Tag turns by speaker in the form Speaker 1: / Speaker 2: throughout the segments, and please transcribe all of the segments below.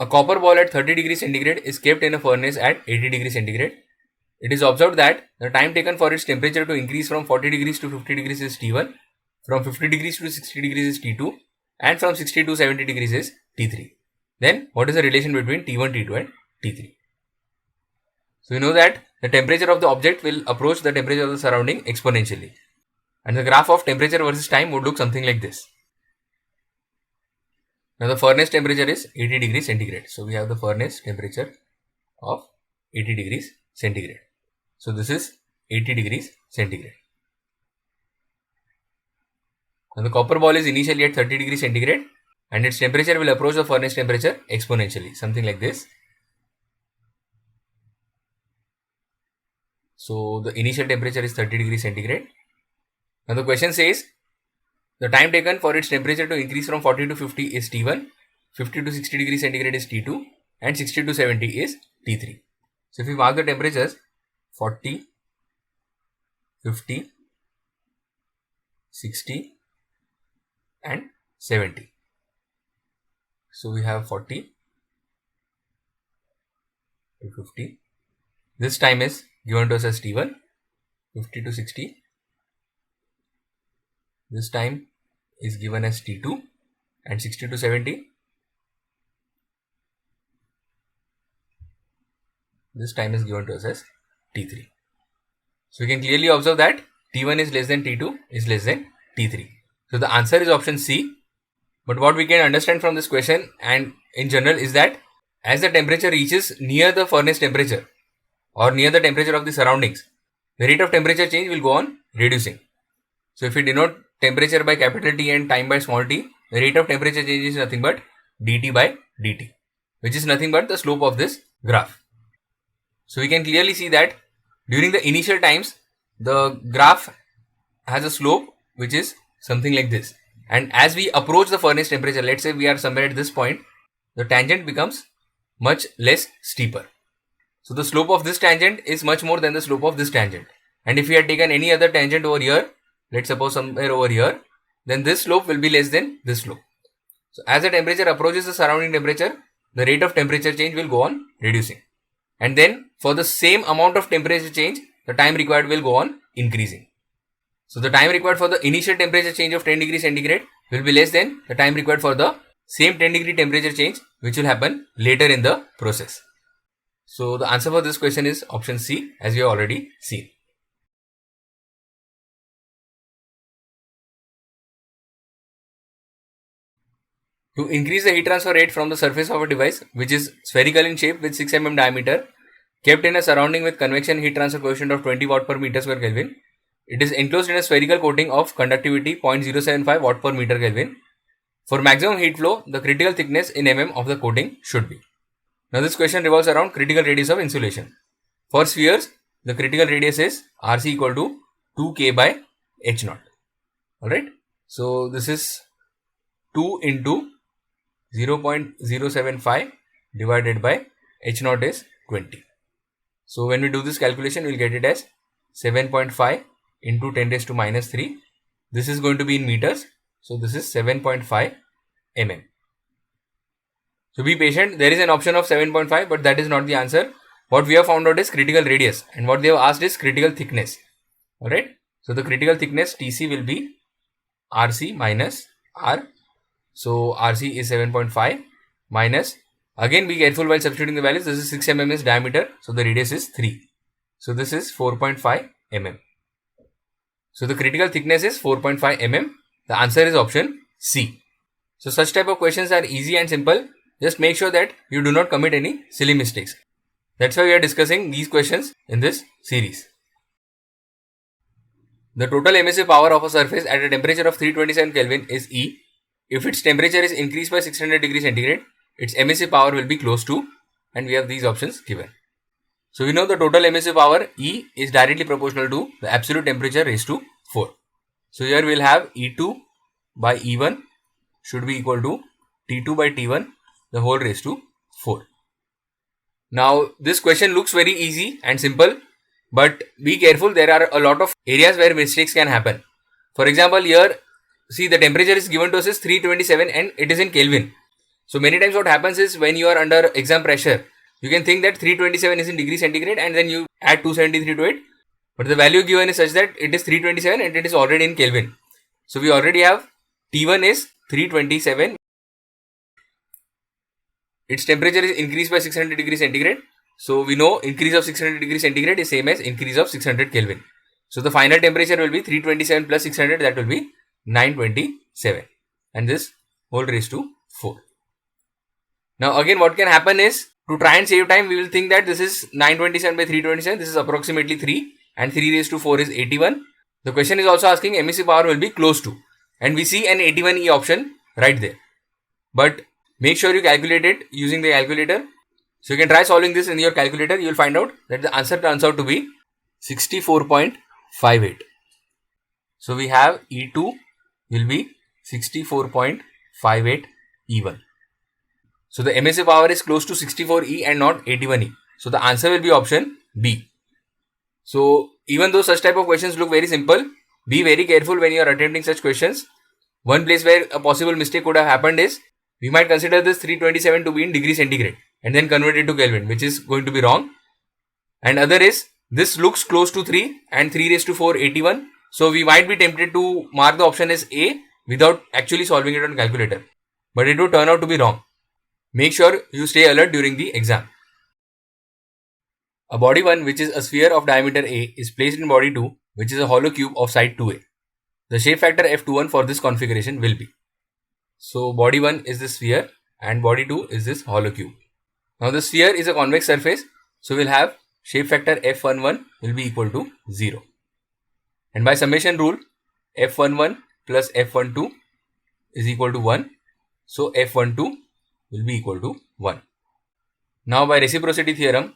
Speaker 1: A copper ball at 30 degrees centigrade is kept in a furnace at 80 degrees centigrade. It is observed that the time taken for its temperature to increase from 40 degrees to 50 degrees is T1, from 50 degrees to 60 degrees is T2, and from 60 to 70 degrees is T3. Then what is the relation between T1, T2 and T3? So we know that the temperature of the object will approach the temperature of the surrounding exponentially. And the graph of temperature versus time would look something like this. Now the furnace temperature is 80 degrees centigrade. So we have the furnace temperature of 80 degrees centigrade. So this is 80 degrees centigrade. Now the copper ball is initially at 30 degrees centigrade and its temperature will approach the furnace temperature exponentially, something like this. So the initial temperature is 30 degrees centigrade. Now the question says the time taken for its temperature to increase from 40 to 50 is T1, 50 to 60 degrees centigrade is T2, and 60 to 70 is T3. So if we mark the temperatures 40, 50, 60 and 70. So we have 40 to 50. This time is given to us as T1, 50 to 60. This time is given as T2 and 60 to 70. This time is given to us as T3. So we can clearly observe that T1 is less than T2 is less than T3. So the answer is option C. But what we can understand from this question and in general is that as the temperature reaches near the furnace temperature or near the temperature of the surroundings, the rate of temperature change will go on reducing. So if we denote temperature by capital T and time by small t, the rate of temperature change is nothing but dt by dt, which is nothing but the slope of this graph. So we can clearly see that during the initial times, the graph has a slope which is something like this. And as we approach the furnace temperature, let's say we are somewhere at this point, the tangent becomes much less steeper. So the slope of this tangent is much more than the slope of this tangent. And if we had taken any other tangent over here, let's suppose somewhere over here, then this slope will be less than this slope. So as the temperature approaches the surrounding temperature, the rate of temperature change will go on reducing. And then for the same amount of temperature change, the time required will go on increasing. So the time required for the initial temperature change of 10 degrees centigrade will be less than the time required for the same 10 degree temperature change which will happen later in the process. So the answer for this question is option C, as we have already seen. To increase the heat transfer rate from the surface of a device which is spherical in shape with 6 mm diameter, kept in a surrounding with convection heat transfer coefficient of 20 watt per meter square Kelvin, it is enclosed in a spherical coating of conductivity 0.075 watt per meter Kelvin. For maximum heat flow, the critical thickness in mm of the coating should be. Now this question revolves around critical radius of insulation. For spheres, the critical radius is RC equal to 2K by H naught. Alright. So this is 2 into 0.075 divided by H naught is 20. So when we do this calculation, we'll get it as 7.5 into 10 raised to minus 3. This is going to be in meters. So this is 7.5 mm. So be patient. There is an option of 7.5, but that is not the answer. What we have found out is critical radius, and what they have asked is critical thickness. Alright. So the critical thickness TC will be RC minus R. So RC is 7.5 minus, again be careful while substituting the values. This is 6 mm is diameter. So the radius is 3. So this is 4.5 mm. So the critical thickness is 4.5 mm. The answer is option C. So such type of questions are easy and simple. Just make sure that you do not commit any silly mistakes. That's why we are discussing these questions in this series. The total emissive power of a surface at a temperature of 327 Kelvin is E. If its temperature is increased by 600 degrees centigrade, its emissive power will be close to, and we have these options given. So we know the total emissive power E is directly proportional to the absolute temperature raised to 4. So here we will have E2 by E1 should be equal to T2 by T1 the whole raised to 4. Now this question looks very easy and simple, but be careful, there are a lot of areas where mistakes can happen. For example, here see the temperature is given to us as 327 and it is in Kelvin. So many times what happens is when you are under exam pressure, you can think that 327 is in degree centigrade and then you add 273 to it. But the value given is such that it is 327 and it is already in Kelvin. So we already have T1 is 327. Its temperature is increased by 600 degrees centigrade. So we know increase of 600 degrees centigrade is same as increase of 600 Kelvin. So the final temperature will be 327 plus 600, that will be 927. And this whole raised to 4. Now again what can happen is, to try and save time, we will think that this is 927 by 327. This is approximately 3 and 3 raised to 4 is 81. The question is also asking emissive power will be close to, and we see an 81E option right there. But make sure you calculate it using the calculator. So you can try solving this in your calculator. You will find out that the answer turns out to be 64.58. So we have E2 will be 64.58 E1. So the emissive power is close to 64E and not 81E. So the answer will be option B. So even though such type of questions look very simple, be very careful when you are attempting such questions. One place where a possible mistake could have happened is, we might consider this 327 to be in degree centigrade and then convert it to Kelvin, which is going to be wrong. And other is, this looks close to 3 and 3 raised to 4, 81. So we might be tempted to mark the option as A without actually solving it on calculator. But it would turn out to be wrong. Make sure you stay alert during the exam. A body 1, which is a sphere of diameter A, is placed in body 2, which is a hollow cube of side 2A. The shape factor F21 for this configuration will be. So body 1 is the sphere and body 2 is this hollow cube. Now the sphere is a convex surface, so we'll have shape factor F11 will be equal to 0. And by summation rule, F11 plus F12 is equal to 1. So F12 will be equal to 1. Now by reciprocity theorem,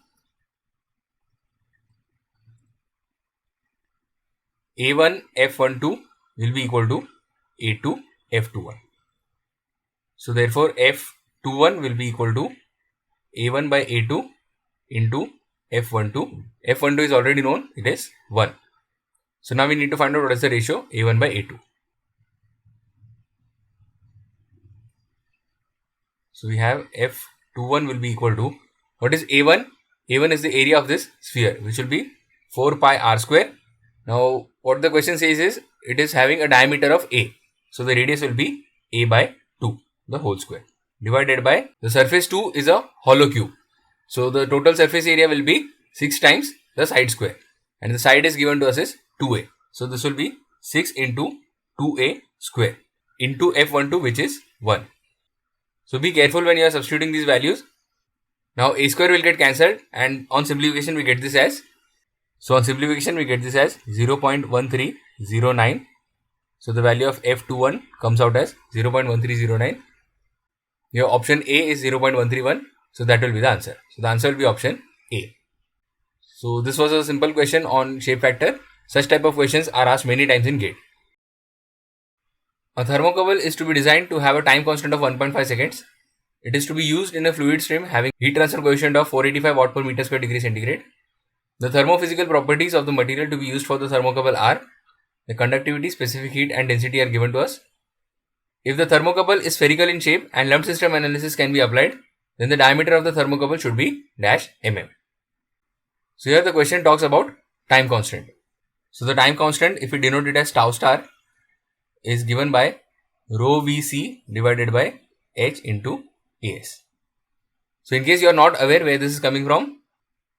Speaker 1: A1 F12 will be equal to A2 F21. So therefore F21 will be equal to A1 by A2 into F12. F12 is already known, it is 1. So now we need to find out what is the ratio A1 by A2. So we have F21 will be equal to, what is A1? A1 is the area of this sphere, which will be 4 pi r square. Now what the question says is, it is having a diameter of A. So the radius will be A by 2, the whole square, divided by the surface 2 is a hollow cube. So the total surface area will be 6 times the side square, and the side is given to us is 2A. So this will be 6 into 2A square into F12, which is 1. So be careful when you are substituting these values. Now A square will get cancelled, and on simplification we get this as, 0.1309. So the value of F21 comes out as 0.1309. Your option A is 0.131. So that will be the answer. So the answer will be option A. So this was a simple question on shape factor. Such type of questions are asked many times in GATE. A thermocouple is to be designed to have a time constant of 1.5 seconds. It is to be used in a fluid stream having heat transfer coefficient of 485 watt per meter square degree centigrade. The thermophysical properties of the material to be used for the thermocouple are, the conductivity, specific heat and density are given to us. If the thermocouple is spherical in shape and lump system analysis can be applied, then the diameter of the thermocouple should be dash mm. So here the question talks about time constant. So the time constant, if we denote it as tau star, is given by rho Vc divided by h into As. So in case you are not aware where this is coming from,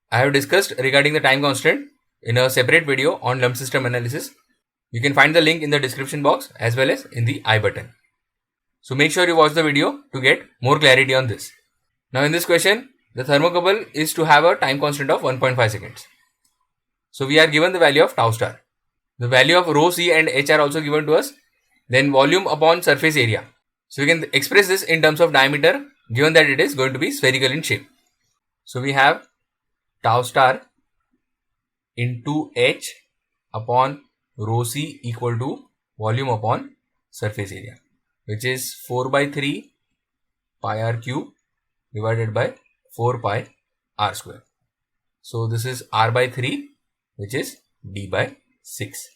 Speaker 1: I have discussed regarding the time constant in a separate video on lump system analysis. You can find the link in the description box as well as in the I button. So make sure you watch the video to get more clarity on this. Now in this question, the thermocouple is to have a time constant of 1.5 seconds. So we are given the value of tau star. The value of rho c and h are also given to us. Then volume upon surface area. So we can express this in terms of diameter given that it is going to be spherical in shape. So we have tau star into h upon rho c equal to volume upon surface area, which is 4 by 3 pi r cube divided by 4 pi r square. So this is r by 3, which is d by 6.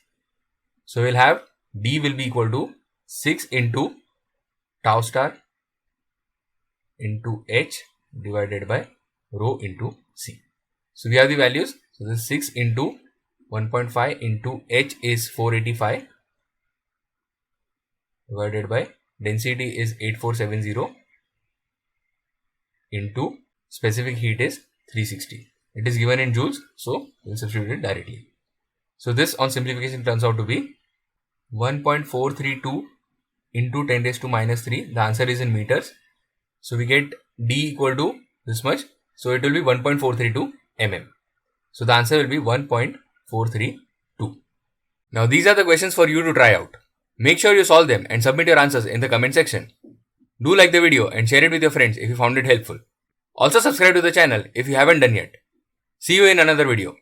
Speaker 1: So we'll have d will be equal to 6 into tau star into H divided by rho into C. So we have the values. So this 6 into 1.5 into H is 485 divided by density is 8470 into specific heat is 360. It is given in joules, so we'll substitute it directly. So this on simplification turns out to be 1.432 into 10 raised to minus 3. The answer is in meters. So we get D equal to this much. So it will be 1.432 mm. So the answer will be 1.432. Now these are the questions for you to try out. Make sure you solve them and submit your answers in the comment section. Do like the video and share it with your friends if you found it helpful. Also subscribe to the channel if you haven't done yet. See you in another video.